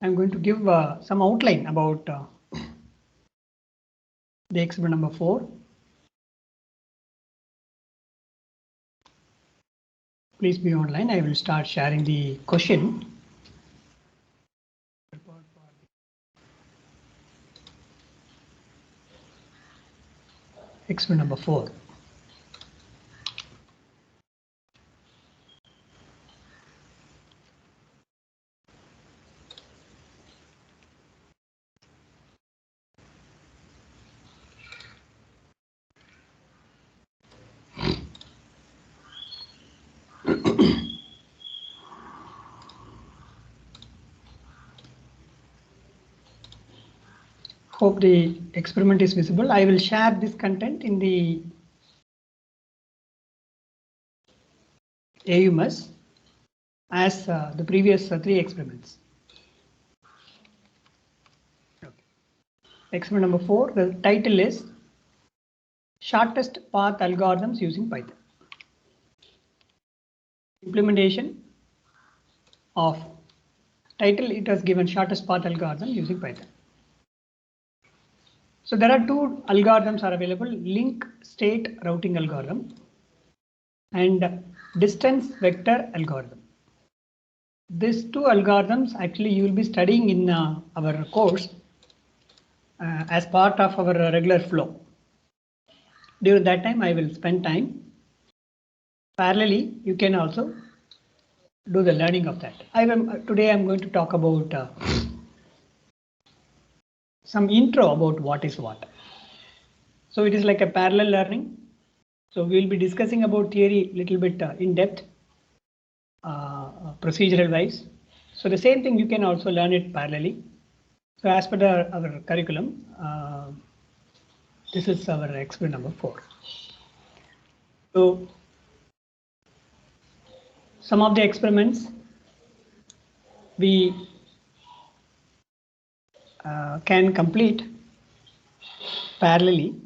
I'm going to give some outline about the experiment number 4. Please be online. I will start sharing the question. Experiment number 4. Hope the experiment is visible. I will share this content in the AUMS as the previous 3 experiments. Okay. Experiment number 4, the title is Shortest Path Algorithms Using Python. Implementation of title, it was given shortest path algorithm using Python. So there are 2 algorithms are available, link state routing algorithm and distance vector algorithm. These 2 algorithms actually you will be studying in our course as part of our regular flow. During that time I will spend time. Parallelly, you can also do the learning of that. Today I'm going to talk about some intro about what is what. So it is like a parallel learning. So we'll be discussing about theory little bit in depth, procedural wise. So the same thing you can also learn it parallelly. So as per our curriculum, this is our experiment number 4. So some of the experiments we can complete parallelly,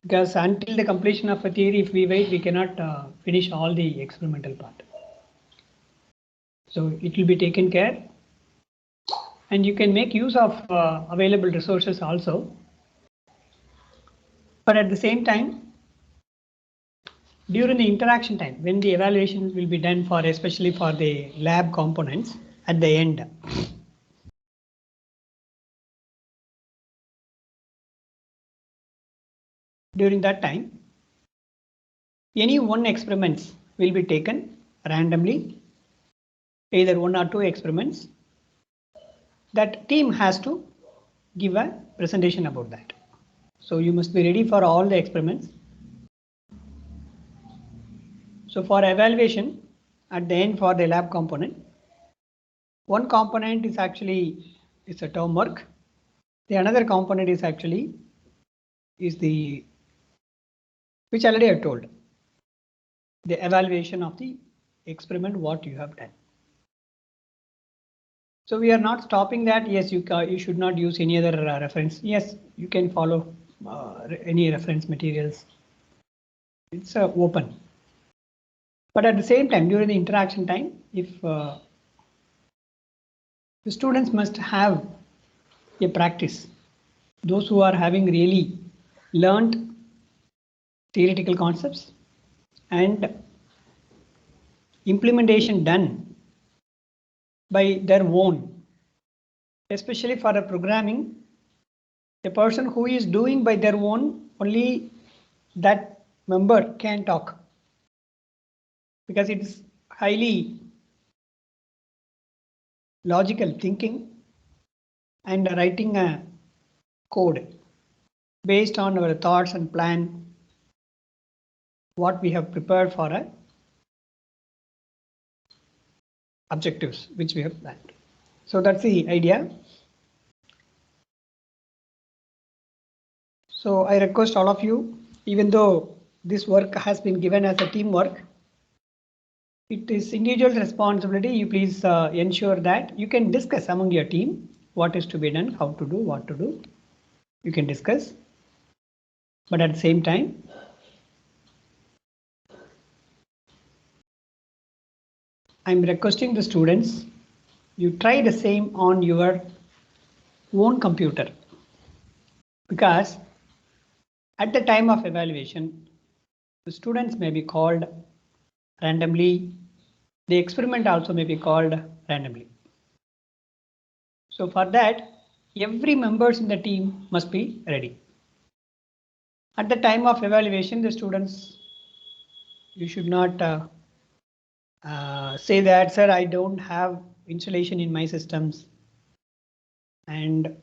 because until the completion of a theory, if we wait, we cannot finish all the experimental part. So it will be taken care, and you can make use of available resources also. But at the same time, during the interaction time, when the evaluation will be done for, especially for the lab components at the end, during that time, any one experiments will be taken randomly, either 1 or 2 experiments. That team has to give a presentation about that. So you must be ready for all the experiments. So for evaluation at the end for the lab component, one component is actually is a term work. The another component is actually is the, which already I told, the evaluation of the experiment what you have done. So we are not stopping that. Yes, you should not use any other reference. Yes, you can follow any reference materials. It's open. But at the same time, during the interaction time, if the students must have a practice, those who are having really learned theoretical concepts and implementation done by their own, especially for the programming, the person who is doing by their own, only that member can talk, because it is highly logical thinking and writing a code based on our thoughts and plan what we have prepared for a objectives which we have planned. So that's the idea. So I request all of you, even though this work has been given as a teamwork, it is individual responsibility. You please ensure that you can discuss among your team what is to be done, how to do, what to do. You can discuss, but at the same time, I'm requesting the students you try the same on your own computer, because at the time of evaluation, the students may be called randomly. The experiment also may be called randomly. So for that, every members in the team must be ready. At the time of evaluation, the students, you should not say that, sir, I don't have installation in my systems and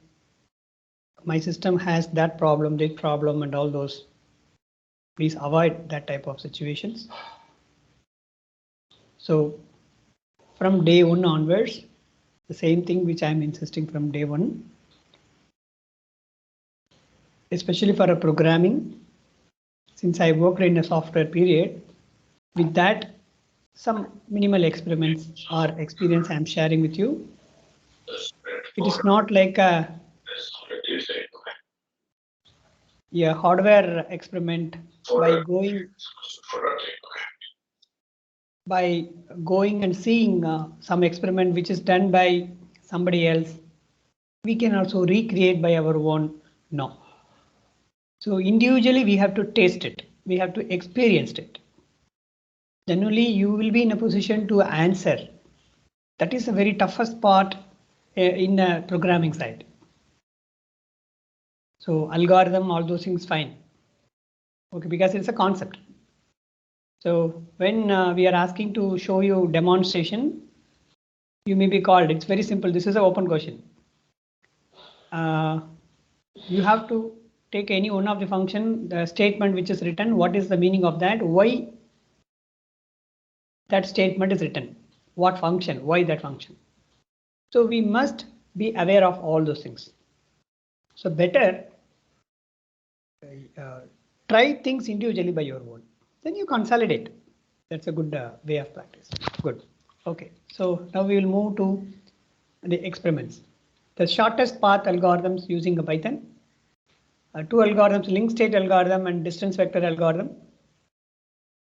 my system has that problem, and all those. Please avoid that type of situations. So from day one onwards, the same thing which I'm insisting from day one, especially for a programming, since I worked in a software period, with that some minimal experiments or experience I'm sharing with you. It is not like a hardware experiment by going and seeing some experiment which is done by somebody else. We can also recreate by our own. No. So individually we have to taste it. We have to experience it. Then only you will be in a position to answer. That is the very toughest part in the programming side. So algorithm, all those things fine. Okay, because it's a concept. So when we are asking to show you demonstration, you may be called. It's very simple. This is an open question. You have to take any one of the function, the statement which is written. What is the meaning of that? Why that statement is written? What function? Why that function? So we must be aware of all those things. So better try things individually by your own. Then you consolidate. That's a good way of practice. Good. Okay. So now we will move to the experiments. The shortest path algorithms using a Python. Two algorithms, link state algorithm and distance vector algorithm.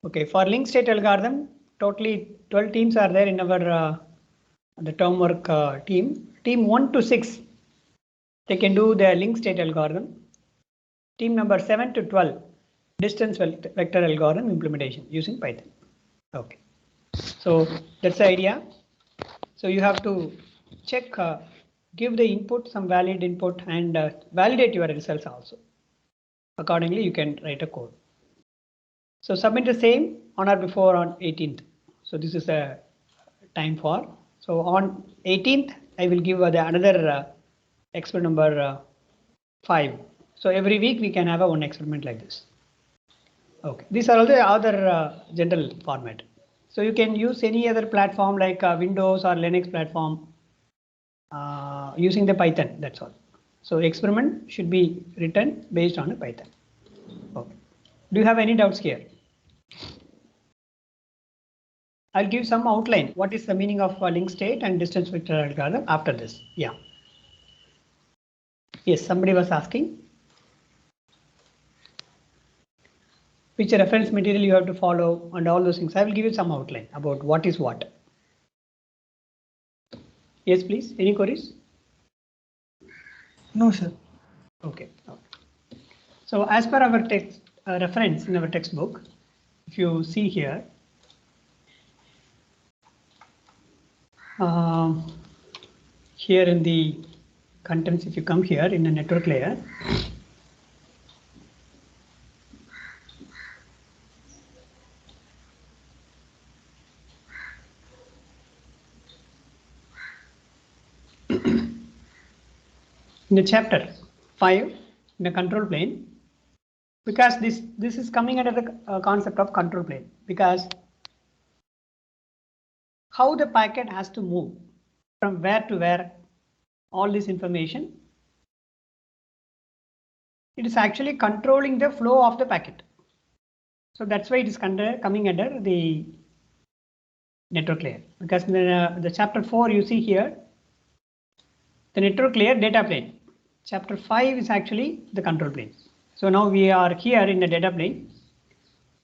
Okay, for link state algorithm, totally 12 teams are there in our the term work team. Team 1 to 6, they can do the link state algorithm. Team number 7 to 12, distance vector algorithm implementation using Python. Okay, so that's the idea. So you have to check, give the input, some valid input, and validate your results also. Accordingly, you can write a code. So submit the same on or before on 18th. So this is the time for. So on 18th, I will give another experiment number 5. So every week we can have one experiment like this. Okay, these are all the other general format. So you can use any other platform like Windows or Linux platform using the Python. That's all. So experiment should be written based on a Python. Okay. Do you have any doubts here? I'll give some outline. What is the meaning of link state and distance vector algorithm after this? Yeah. Yes, somebody was asking. Which reference material you have to follow and all those things. I will give you some outline about what is what. Yes, please. Any queries? No, sir. Okay. So as per our text reference in our textbook, if you see here, here in the contents, if you come here in a network layer, in the chapter 5 in the control plane, because this is coming under the concept of control plane, because how the packet has to move from where to where, all this information, it is actually controlling the flow of the packet. So that's why it is coming under the network layer, because in the chapter 4 you see here the network layer data plane. Chapter 5 is actually the control plane. So now we are here in the data plane.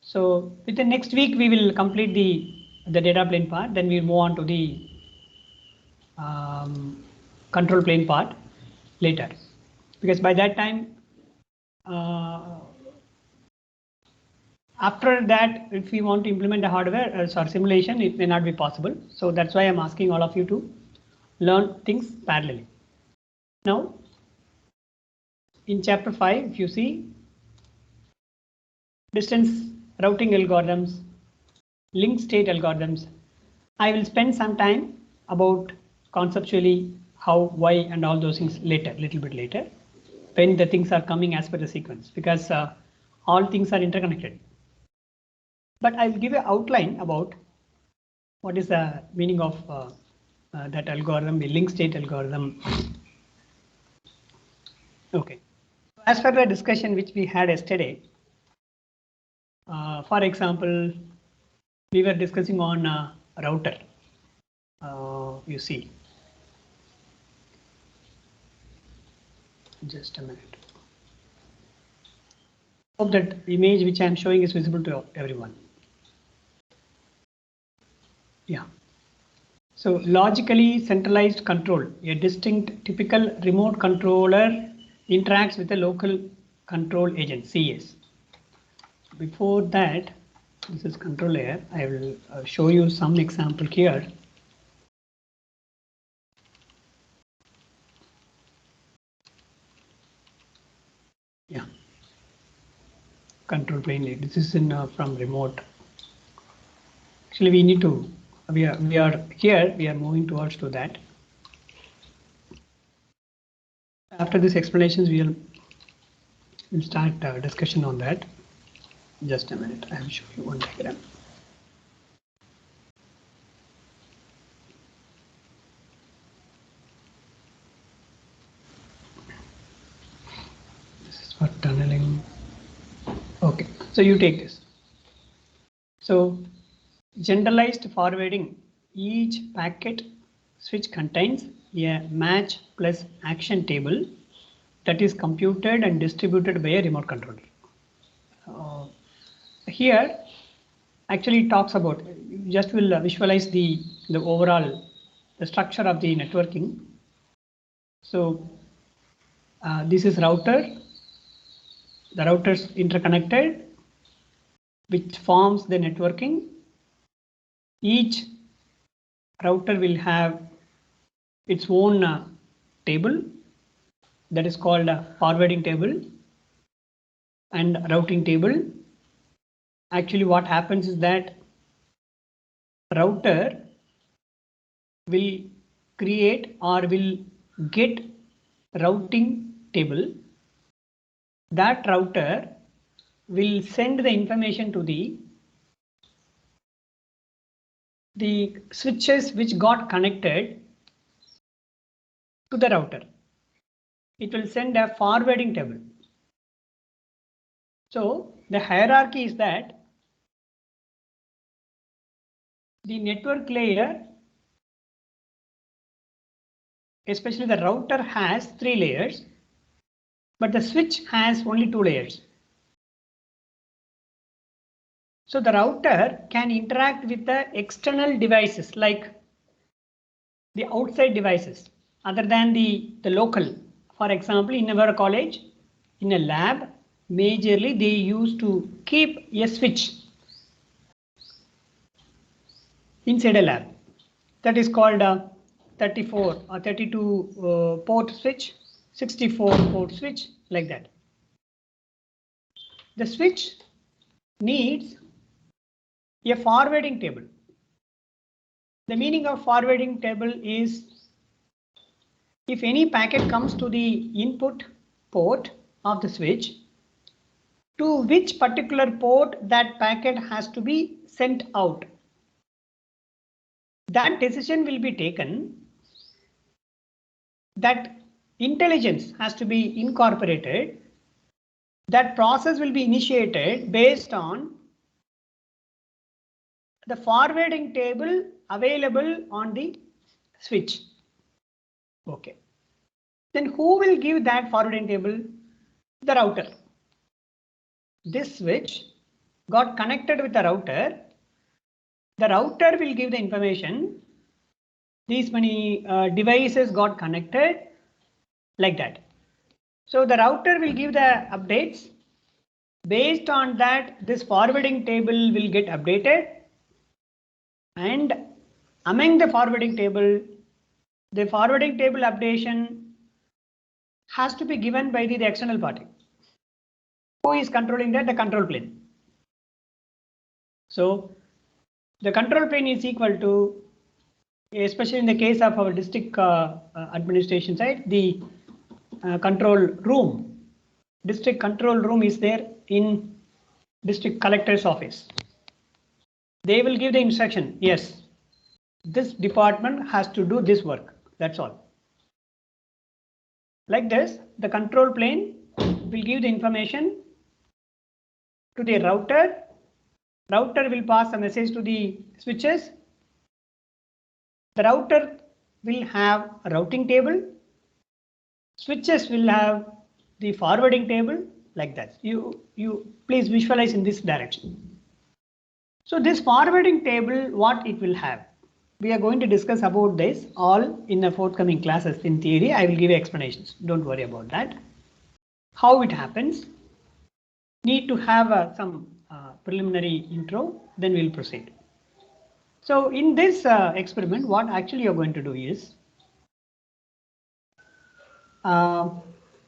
So within next week we will complete the data plane part. Then we will move on to the control plane part later, because by that time, after that, if we want to implement the hardware or simulation, it may not be possible. So that's why I'm asking all of you to learn things parallelly. Now, in chapter 5, if you see distance routing algorithms, linked state algorithms, I will spend some time about conceptually how, why, and all those things later, little bit later, when the things are coming as per the sequence, because all things are interconnected. But I will give an outline about what is the meaning of that algorithm, the linked state algorithm. Okay. As per the discussion which we had yesterday, for example, we were discussing on a router. You see, just a minute. Hope that image which I am showing is visible to everyone. Yeah. So logically centralized control, a distinct typical remote controller interacts with a local control agent, CS. Before that, this is control layer. I will show you some example here. Yeah. Control plane. This is in from remote. Actually, we need to. We are here. We are moving towards to that. After these explanations, we'll start discussion on that. Just a minute. I will show you one diagram. This is for tunneling. Okay, so you take this. So generalized forwarding, each packet switch contains a match plus action table that is computed and distributed by a remote controller. Here actually talks about, you just will visualize the overall the structure of the networking. So this is router, the routers interconnected, which forms the networking. Each router will have its own table that is called a forwarding table and routing table. Actually, what happens is that router will create or will get routing table. That router will send the information to the switches which got connected to the router. It will send a forwarding table. So the hierarchy is that the network layer, especially the router, has 3 layers, but the switch has only 2 layers. So the router can interact with the external devices like the outside devices other than the local. For example, in our college, in a lab, majorly they used to keep a switch inside a lab. That is called a 34 or 32 port switch, 64 port switch, like that. The switch needs a forwarding table. The meaning of forwarding table is if any packet comes to the input port of the switch, to which particular port that packet has to be sent out. That decision will be taken. That intelligence has to be incorporated. That process will be initiated based on the forwarding table available on the switch. Okay. Then who will give that forwarding table? The router. This switch got connected with the router. The router will give the information. these many devices got connected like that. So the router will give the updates. Based on that, this forwarding table will get updated, and among the forwarding table updation has to be given by the external party. Who is controlling that? The control plane. So the control plane is equal to, especially in the case of our district administration side, the control room. District control room is there in district collector's office. They will give the instruction, yes, this department has to do this work. That's all. Like this, the control plane will give the information to the router. Router will pass a message to the switches. The router will have a routing table. Switches will have the forwarding table, like that. You please visualize in this direction. So this forwarding table, what it will have? We are going to discuss about this all in the forthcoming classes. In theory, I will give you explanations. Don't worry about that. How it happens? Need to have some preliminary intro, then we'll proceed. So in this experiment, what actually you're going to do is,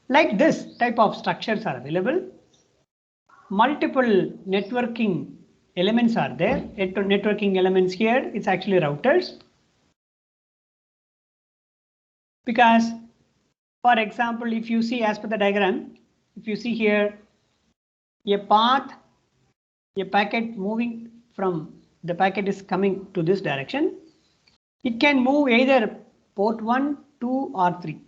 like this type of structures are available. Multiple networking elements are there. Networking elements here, it's actually routers. Because, for example, if you see as per the diagram, if you see here, a path, a packet moving from the packet is coming to this direction. It can move either port 1, 2 or 3.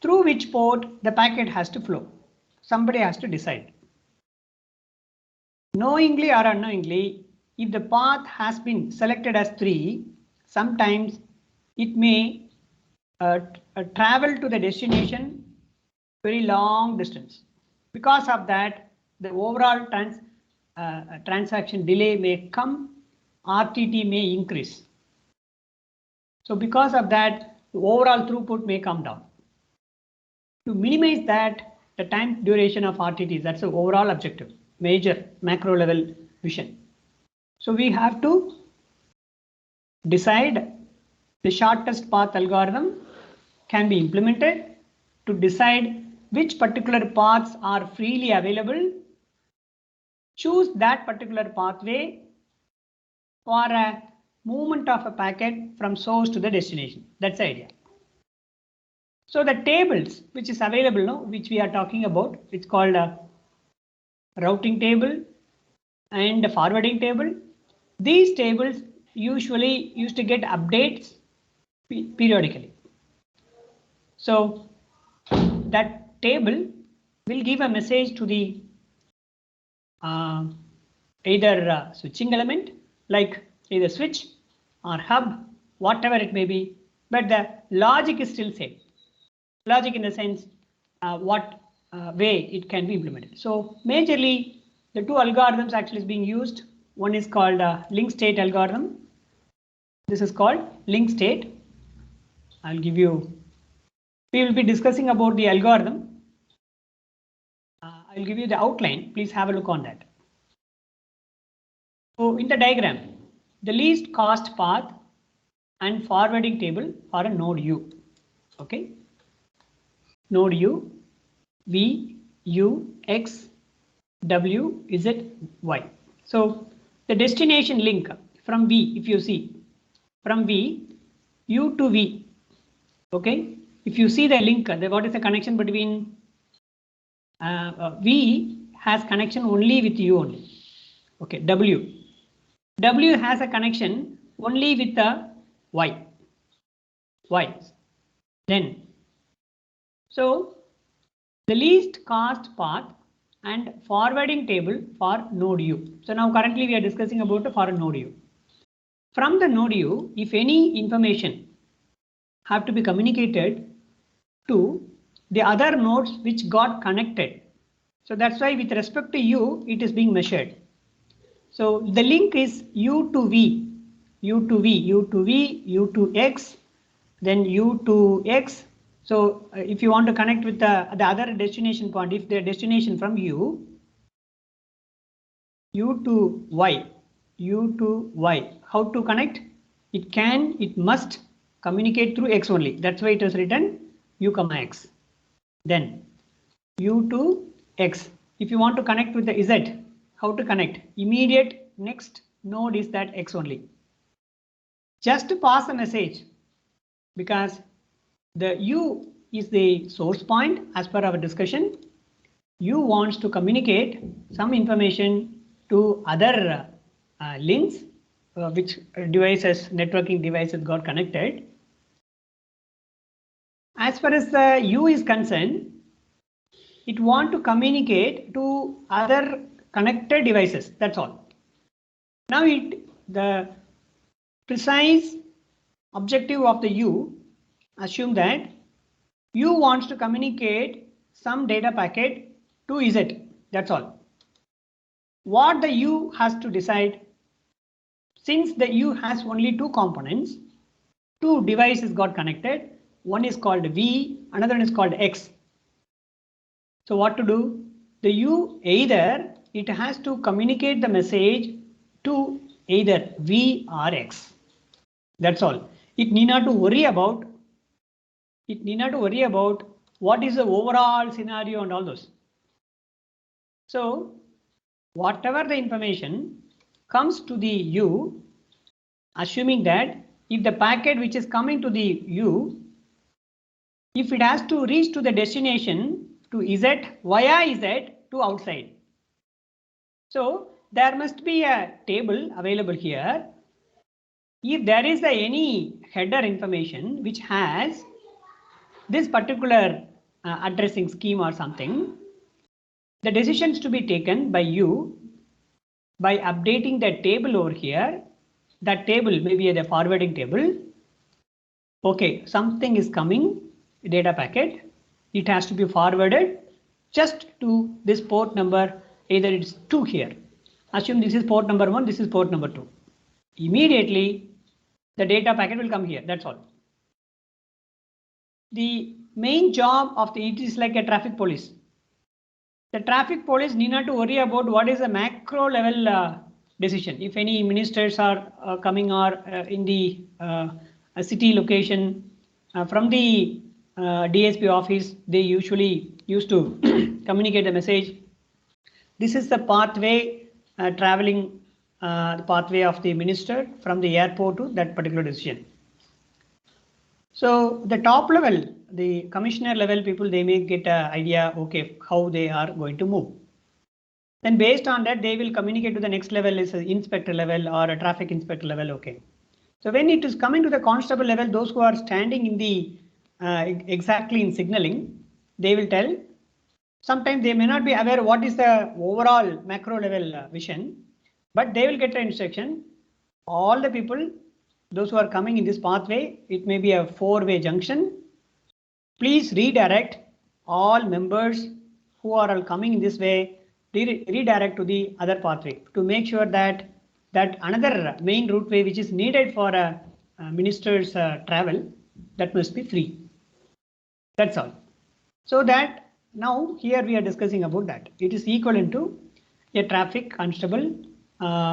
Through which port the packet has to flow. Somebody has to decide. Knowingly or unknowingly, if the path has been selected as 3, sometimes it may travel to the destination very long distance. Because of that, the overall transaction delay may come, RTT may increase. So because of that, the overall throughput may come down. To minimize that, the time duration of RTT, that's the overall objective, major macro level vision. So we have to decide the shortest path algorithm can be implemented to decide which particular paths are freely available. Choose that particular pathway for a movement of a packet from source to the destination. That's the idea. So the tables which is available now, which we are talking about, it's called a routing table and a forwarding table. These tables usually used to get updates periodically. So that table will give a message to the either switching element, like either switch or hub, whatever it may be, but the logic is still same. Logic in the sense what way it can be implemented. So majorly the two algorithms actually is being used. One is called link state algorithm. This is called link state. I'll give you, we will be discussing about the algorithm. I'll give you the outline. Please have a look on that. So in the diagram, the least cost path and forwarding table for a node U. Okay. Node U, V, U, X, W, Z, Y. So the destination link from V, if you see, from V, U to V. Okay. If you see the link, what is the connection between V has connection only with U only. Okay, W. W has a connection only with the Y. Y. Then, so the least cost path and forwarding table for node U. So now currently we are discussing about for a node U. From the node U, if any information have to be communicated to the other nodes which got connected. So that's why with respect to U, it is being measured. So the link is U to V. u to v, u to v, u to x, then u to x. So if you want to connect with the other destination point, if the destination from u to y, u to y, how to connect? It must communicate through x only. That's why it is written u comma x. Then u to x. If you want to connect with the z, how to connect? Immediate next node is that x only. Just to pass a message, because the u is the source point as per our discussion. U wants to communicate some information to other links, which devices, networking devices got connected. As far as the U is concerned, it want to communicate to other connected devices. That's all. Now the precise objective of the U, assume that U wants to communicate some data packet to Z. That's all. What the U has to decide, since the U has only two components, two devices got connected. One is called V, another one is called X. So what to do? The U, either it has to communicate the message to either V or X. That's all. It need not to worry about. It need not to worry about what is the overall scenario and all those. So whatever the information comes to the U, assuming that if the packet which is coming to the U, if it has to reach to the destination to Z via Z to outside. So there must be a table available here. If there is any header information which has this particular addressing scheme or something, the decisions to be taken by you by updating the table over here. That table may be the forwarding table. Okay, something is coming, data packet. It has to be forwarded just to this port number. Either it's 2 here. Assume this is port number 1, this is port number 2. Immediately the data packet will come here. That's all. The main job of it is like a traffic police. The traffic police need not to worry about what is a macro level decision. If any ministers are coming or in the a city location from the DSP office, they usually used to communicate the message. This is the pathway traveling the pathway of the minister from the airport to that particular decision. So the top level, the commissioner level people, they may get an idea, okay, how they are going to move. Then based on that, they will communicate to the next level, is an inspector level or a traffic inspector level. Okay. So when it is coming to the constable level, those who are standing in the exactly in signaling, they will tell. Sometimes they may not be aware what is the overall macro level vision, but they will get the instruction. All the people, those who are coming in this pathway, it may be a 4-way junction. Please redirect all members who are all coming in this way, redirect to the other pathway to make sure that another main route way which is needed for a minister's travel, that must be free. That's all. So that now here we are discussing about that. It is equivalent to a traffic constable,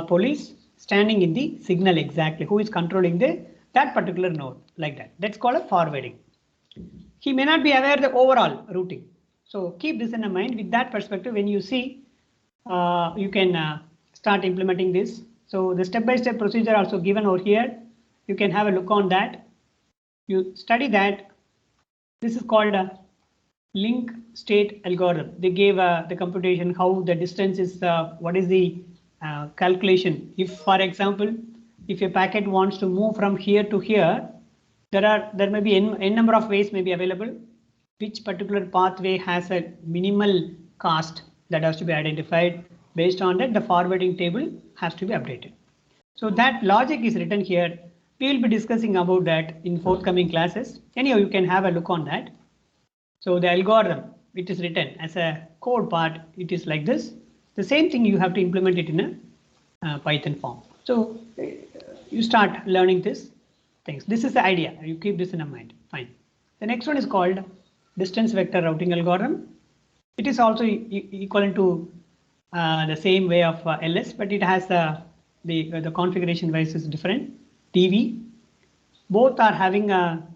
police standing in the signal exactly, who is controlling that particular node, like that. That's called a forwarding. He may not be aware of the overall routing. So keep this in mind. With that perspective, when you see, you can start implementing this. So the step-by-step procedure also given over here. You can have a look on that. You study that. This is called a link state algorithm. They gave the computation, how the distance is, what is the calculation. If, for example, if a packet wants to move from here to here, there may be n number of ways may be available. Which particular pathway has a minimal cost that has to be identified. Based on that, the forwarding table has to be updated. So that logic is written here. We will be discussing about that in forthcoming classes. Anyhow, you can have a look on that. So the algorithm, it is written as a code part. It is like this. The same thing you have to implement it in a Python form. So you start learning this things. This is the idea. You keep this in mind. Fine. The next one is called distance vector routing algorithm. It is also equivalent to the same way of LS, but it has the configuration wise is different. DV. Both are having a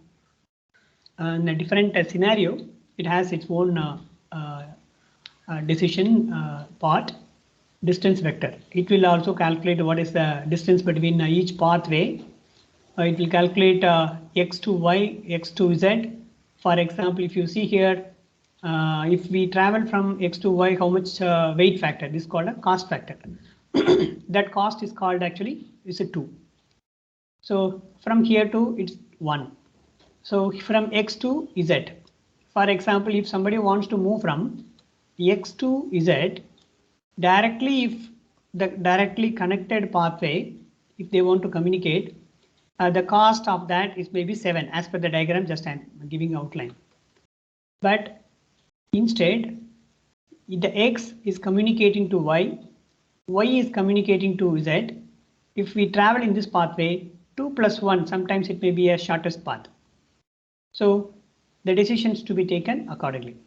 different scenario. It has its own decision part. Distance vector. It will also calculate what is the distance between each pathway. It will calculate x to y, x to z. For example, if you see here, if we travel from x to y, how much weight factor? This is called a cost factor. That cost is called actually is a 2. So from here to it's 1. So from x to z. For example, if somebody wants to move from x to z, directly if the directly connected pathway, if they want to communicate, the cost of that is maybe 7 as per the diagram, just I'm giving outline. But instead, the x is communicating to y is communicating to z. If we travel in this pathway, 2 plus 1, sometimes it may be a shortest path. So the decisions to be taken accordingly.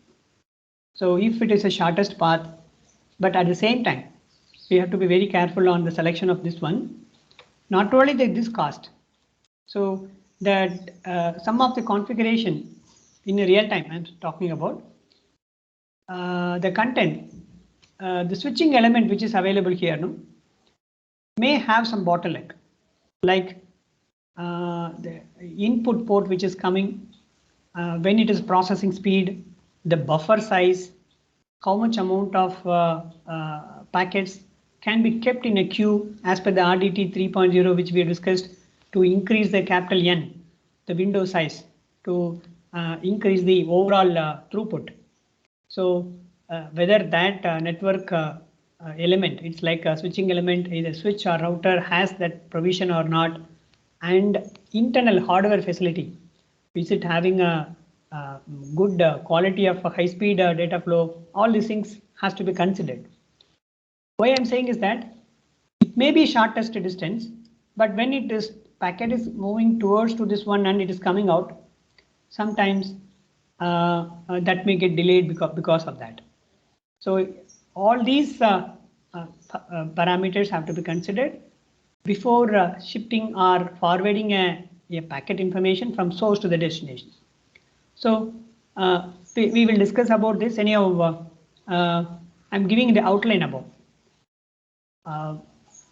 So if it is a shortest path, but at the same time, we have to be very careful on the selection of this one. Not only this cost. So that some of the configuration in a real time I'm talking about the content, the switching element which is available here may have some bottleneck, like the input port which is coming when it is processing speed, the buffer size, how much amount of packets can be kept in a queue as per the RDT 3.0 which we have discussed, to increase the capital N, the window size, to increase the overall throughput. So whether that network element, it's like a switching element, either switch or router, has that provision or not, and internal hardware facility, is it having a good quality of high speed data flow, all these things has to be considered. Why I'm saying is that it may be shortest distance, but when it is packet is moving towards to this one and it is coming out, sometimes that may get delayed because of that. So all these parameters have to be considered before shifting or forwarding a packet information from source to the destination. So we will discuss about this anyhow. I'm giving the outline above.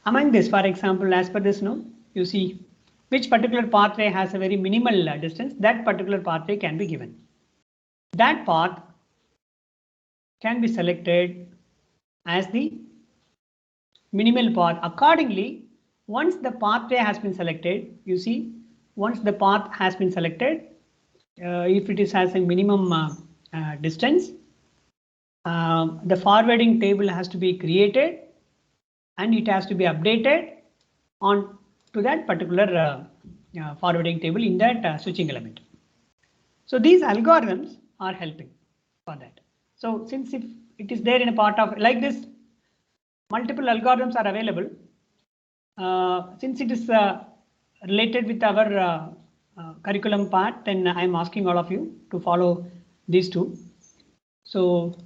Among this, for example, as per this, you see which particular pathway has a very minimal distance, that particular pathway can be given. That path can be selected as the minimal path. Accordingly, once the pathway has been selected, you see, once the path has been selected, if it has a minimum distance, the forwarding table has to be created and it has to be updated on to that particular forwarding table in that switching element. So these algorithms are helping for that. So since if it is there in a part of like this, multiple algorithms are available. Since it is related with our curriculum part, then I am asking all of you to follow these two. So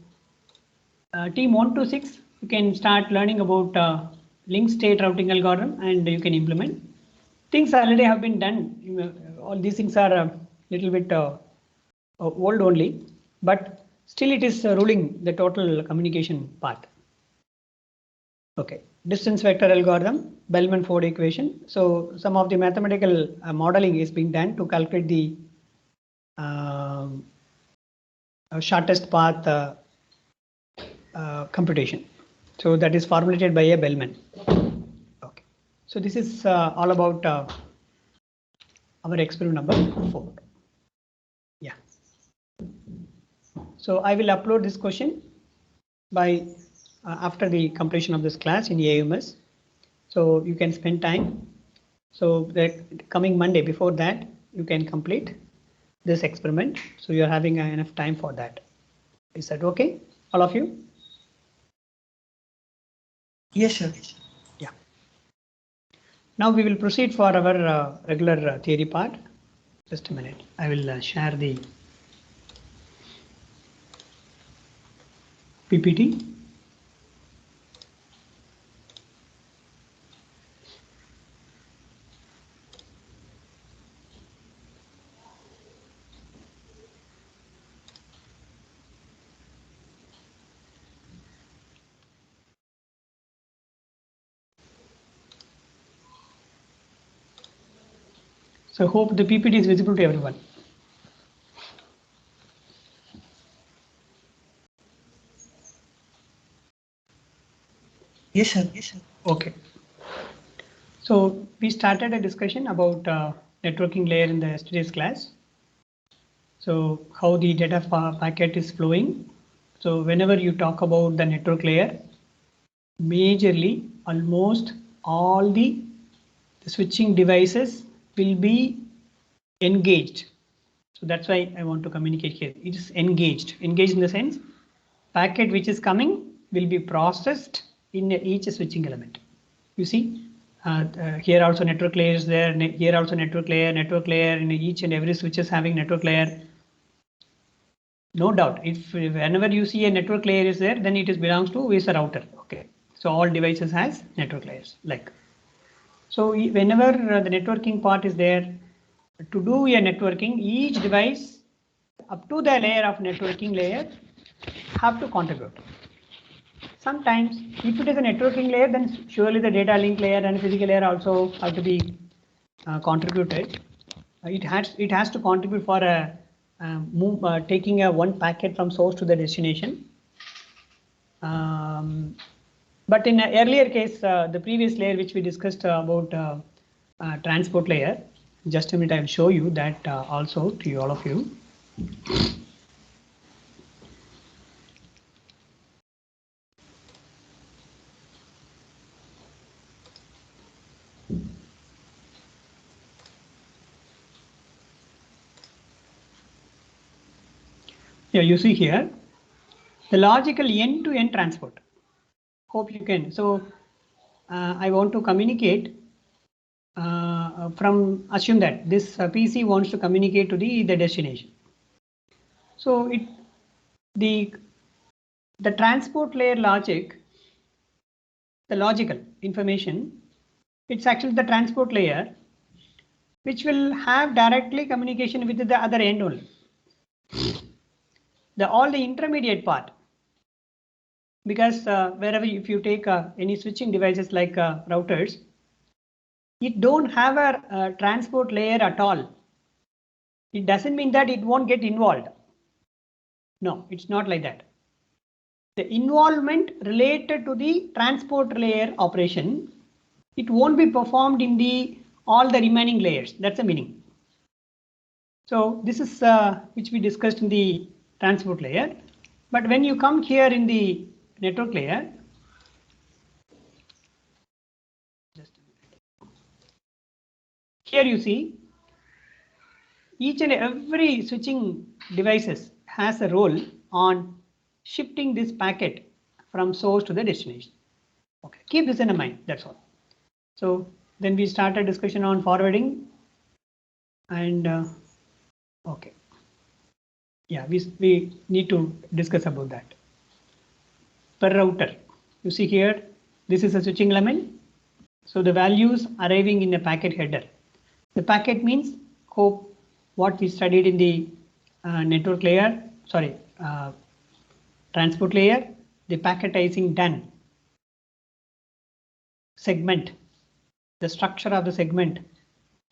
team 1 to 6, you can start learning about link state routing algorithm and you can implement. Things already have been done. All these things are a little bit old only, but still it is ruling the total communication part. Okay, distance vector algorithm, Bellman-Ford equation. So some of the mathematical modeling is being done to calculate the shortest path computation. So that is formulated by a Bellman. Okay, so this is all about our experiment number 4. Yeah. So I will upload this question by after the completion of this class in AUMS. So you can spend time. So the coming Monday, before that, you can complete this experiment. So you're having enough time for that. Is that okay, all of you? Yes, sir. Yeah. Now we will proceed for our regular theory part. Just a minute. I will share the PPT. So hope the PPT is visible to everyone. Yes, sir. Yes, sir. Okay. So we started a discussion about networking layer in the yesterday's class. So how the data packet is flowing. So whenever you talk about the network layer, majorly almost all the switching devices will be engaged. So that's why I want to communicate here. It is engaged. Engaged in the sense packet which is coming will be processed in each switching element. You see, here also network layer is there. Here also network layer. In each and every switch is having network layer. No doubt, if whenever you see a network layer is there, then it is belongs to is a router. Okay, so all devices has network layers like. So whenever the networking part is there, to do a networking, each device up to the layer of networking layer have to contribute. Sometimes if it is a networking layer, then surely the data link layer and physical layer also have to be contributed. It has to contribute for a taking a one packet from source to the destination. But in an earlier case, the previous layer which we discussed about transport layer, just a minute, I will show you that also to you, all of you. Yeah, you see here the logical end-to-end transport. Hope you can. So I want to communicate from assume that this PC wants to communicate to the destination. So the transport layer logic, the logical information, it's actually the transport layer which will have directly communication with the other end only. All the intermediate part, because wherever if you take any switching devices like routers, it don't have a transport layer at all. It doesn't mean that it won't get involved. No, it's not like that. The involvement related to the transport layer operation, it won't be performed in the all the remaining layers. That's the meaning. So this is which we discussed in the transport layer. But when you come here in the network layer, just a minute. Here you see each and every switching devices has a role on shifting this packet from source to the destination. Okay, keep this in mind. That's all. So then we start a discussion on forwarding, and okay, yeah, we need to discuss about that. Per router, you see here, this is a switching element. So the values arriving in a packet header. The packet means hope what we studied in the network layer, sorry, transport layer, the packetizing done. Segment, the structure of the segment,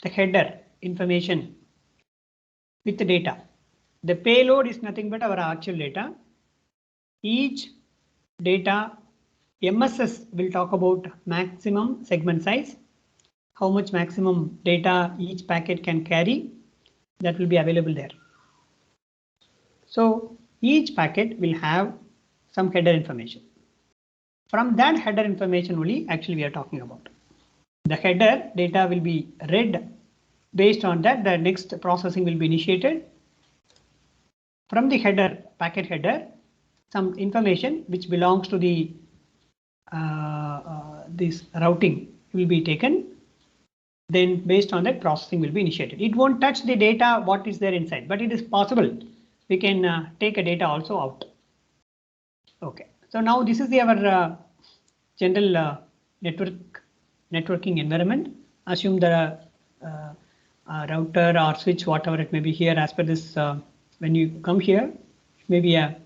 the header information with the data. The payload is nothing but our actual data. Each data, MSS will talk about maximum segment size, how much maximum data each packet can carry, that will be available there. So each packet will have some header information. From that header information only actually we are talking about. The header data will be read. Based on that, the next processing will be initiated. From the header, packet header, some information which belongs to the this routing will be taken. then based on that processing will be initiated. It won't touch the data what is there inside, but it is possible we can take a data also out. Okay, so now this is our general networking environment. Assume the router or switch, whatever it may be here, as per this, when you come here, maybe a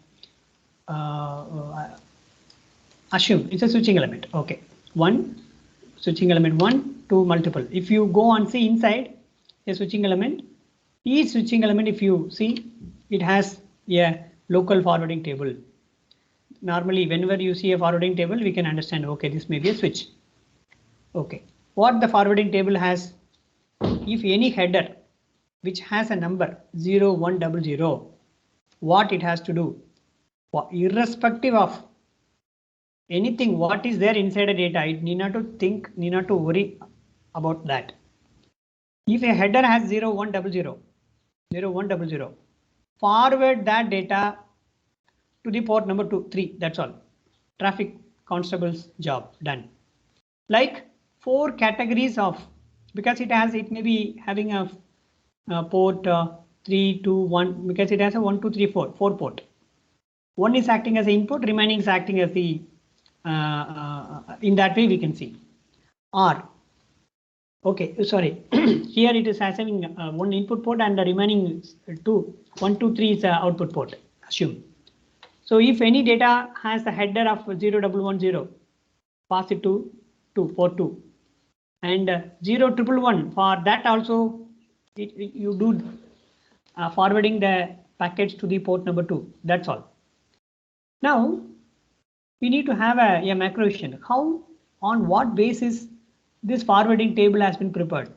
assume it's a switching element. Okay, one switching element, 1 to multiple. If you go and see inside a switching element, each switching element, if you see, it has a local forwarding table. Normally, whenever you see a forwarding table, we can understand, okay, this may be a switch. Okay, what the forwarding table has, if any header which has a number 0100, what it has to do, irrespective of anything what is there inside a data, it need not to think, need not to worry about that. If a header has 0100, forward that data to the port number 2, 3, that's all. Traffic constable's job done. Like 4 categories of, because it may be having a port 3, 2, 1, because it has a 1, 2, 3, 4 port. One is acting as the input, remaining is acting as the in that way we can see. Or okay, sorry, here it is having one input port and the remaining 1, 2, 3 is output port. Assume. So if any data has the header of 0110, pass it to port 2, and 0111 for that also you do forwarding the packets to the port number 2. That's all. Now we need to have a macro vision. How, on what basis this forwarding table has been prepared?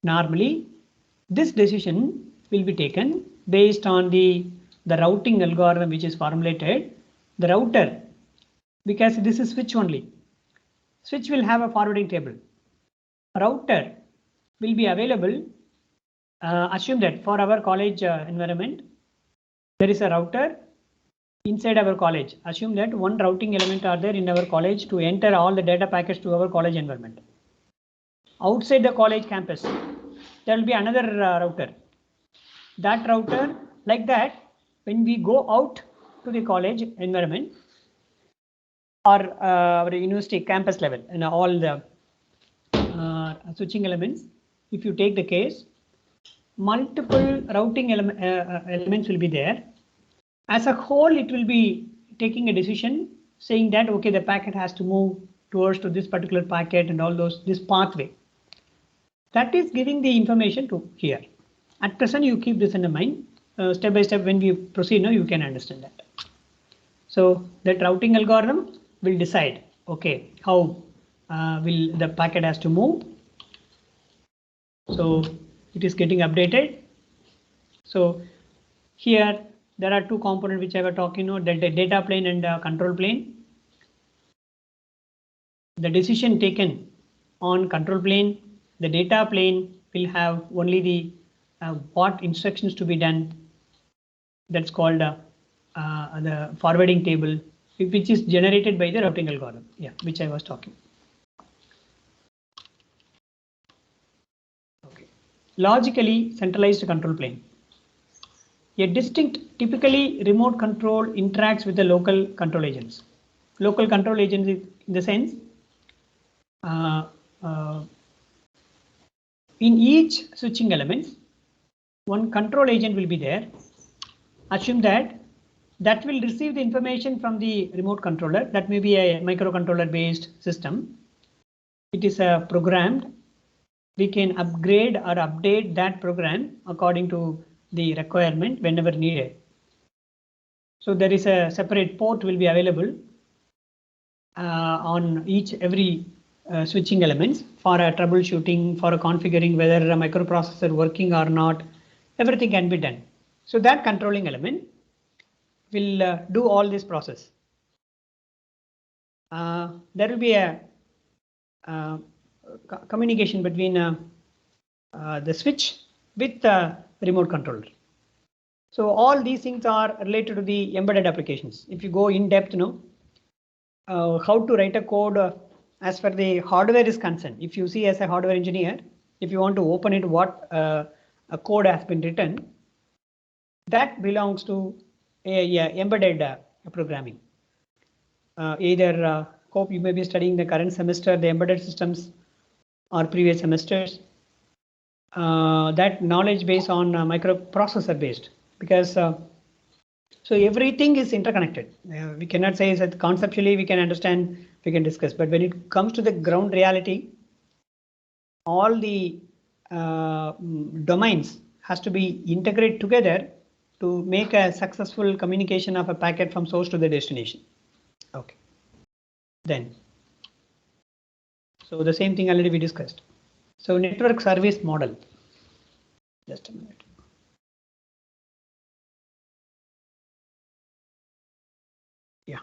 Normally, this decision will be taken based on the routing algorithm which is formulated. The router, because this is switch only, switch will have a forwarding table. Router will be available. Assume that for our college environment, there is a router inside our college. Assume that one routing element are there in our college to enter all the data packets to our college environment. Outside the college campus, there will be another router. That router, like that, when we go out to the college environment or our university campus level and all the switching elements, if you take the case, multiple routing elements will be there. As a whole, it will be taking a decision saying that, okay, the packet has to move towards to this particular packet and all those, this pathway. That is giving the information to here. At present, you keep this in the mind. Step by step, when we proceed now, you can understand that. So that routing algorithm will decide, okay, how will the packet has to move. So it is getting updated. So here there are 2 components which I was talking about, the data plane and control plane. The decision taken on control plane, the data plane will have only the what instructions to be done. That's called the forwarding table, which is generated by the routing algorithm, yeah, which I was talking. Okay. Logically centralized control plane. A distinct, typically remote control interacts with the local control agents. Local control agents in the sense, in each switching elements, one control agent will be there. Assume that will receive the information from the remote controller. That may be a microcontroller based system. It is programmed. We can upgrade or update that program according to the requirement whenever needed. So there is a separate port will be available on every switching elements for a troubleshooting, for a configuring whether a microprocessor working or not. Everything can be done. So that controlling element will do all this process. There will be a communication between the switch with the remote controller. So all these things are related to the embedded applications. If you go in depth, how to write a code as far the hardware is concerned, if you see as a hardware engineer, if you want to open it, what a code has been written, that belongs to embedded programming. Either hope you may be studying the current semester, the embedded systems, or previous semesters. That knowledge based on microprocessor based, because so everything is interconnected. We cannot say that conceptually we can understand, we can discuss, but when it comes to the ground reality, all the domains has to be integrated together to make a successful communication of a packet from source to the destination. Okay. Then, so the same thing already we discussed. So network service model. Just a minute. Yeah.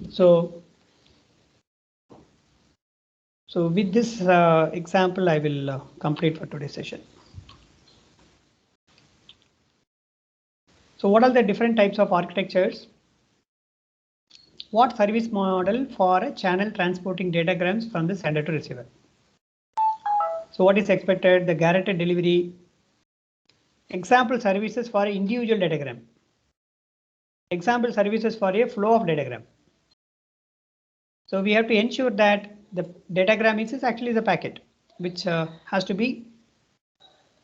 So with this example, I will complete for today's session. So what are the different types of architectures? What service model for a channel transporting datagrams from the sender to receiver? So what is expected? The guaranteed delivery. Example services for individual datagram. Example services for a flow of datagram. So we have to ensure that the datagram is actually the packet, which has to be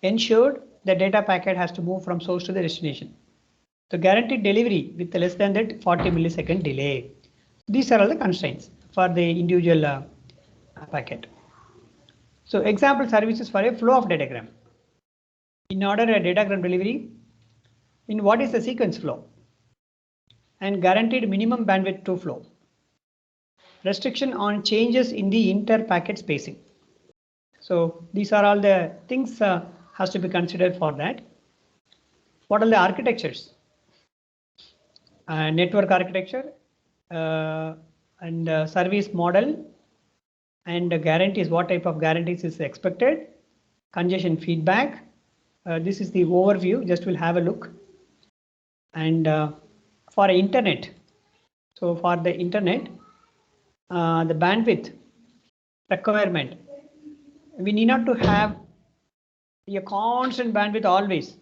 ensured the data packet has to move from source to the destination. So guaranteed delivery with less than that 40 millisecond delay. These are all the constraints for the individual packet. So example services for a flow of datagram. In order a datagram delivery, in what is the sequence flow? And guaranteed minimum bandwidth to flow. Restriction on changes in the inter-packet spacing. So these are all the things has to be considered for that. What are the architectures? Network architecture and service model and guarantees. What type of guarantees is expected? Congestion feedback. This is the overview. Just will have a look. And for internet. So for the internet, the bandwidth requirement. We need not to have a constant bandwidth always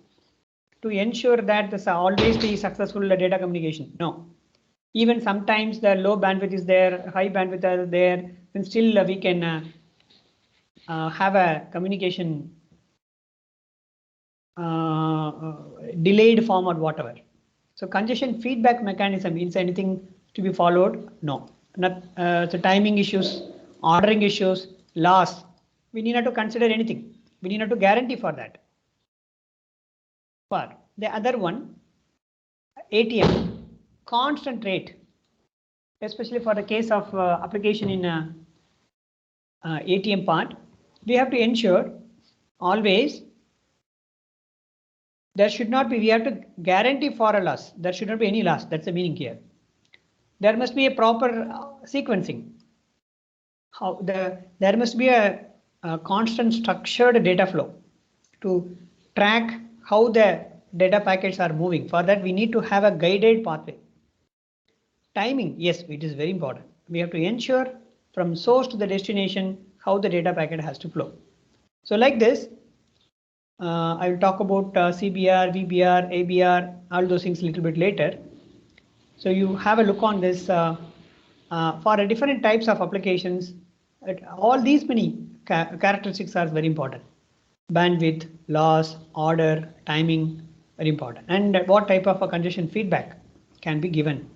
to ensure that this always be successful data communication. No, even sometimes the low bandwidth is there, high bandwidth are there, then still we can have a communication delayed form or whatever. So congestion feedback mechanism is anything to be followed? No, not the timing issues, ordering issues, loss. We need not to consider anything. We need not to guarantee for that. For the other one, ATM, constant rate, especially for the case of application in ATM part, we have to ensure always there should not be, we have to guarantee for a loss. There should not be any loss. That's the meaning here. There must be a proper sequencing. There must be a constant structured data flow to track how the data packets are moving. For that, we need to have a guided pathway. Timing, yes, it is very important. We have to ensure from source to the destination how the data packet has to flow. So like this, I will talk about CBR, VBR, ABR, all those things a little bit later. So you have a look on this for different types of applications. All these many characteristics are very important. Bandwidth, loss, order, timing, very important. And what type of a congestion feedback can be given.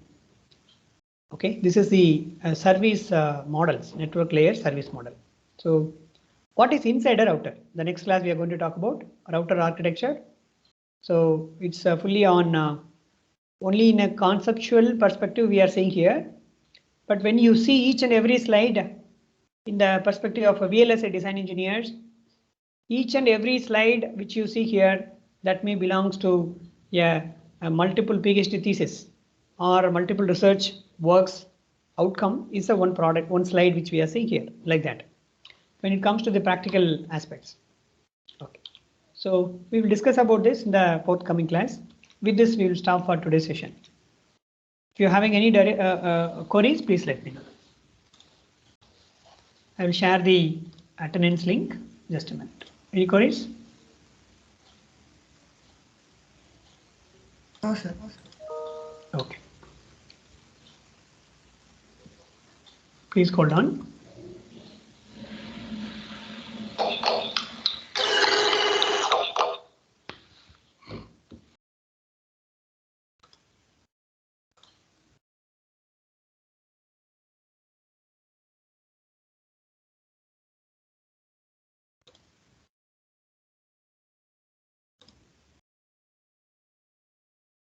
Okay, this is the service models, network layer service model. So what is inside a router? The next class we are going to talk about router architecture. So it's fully on only in a conceptual perspective we are saying here. But when you see each and every slide in the perspective of a VLSI design engineers, each and every slide which you see here, that may belongs to a multiple PhD thesis or multiple research works outcome is a one product, one slide which we are seeing here, like that. When it comes to the practical aspects. Okay. So we will discuss about this in the forthcoming class. With this, we will stop for today's session. If you're having any queries, please let me know. I will share the attendance link. Just a minute. Any queries? No, sir. Okay. Please hold on.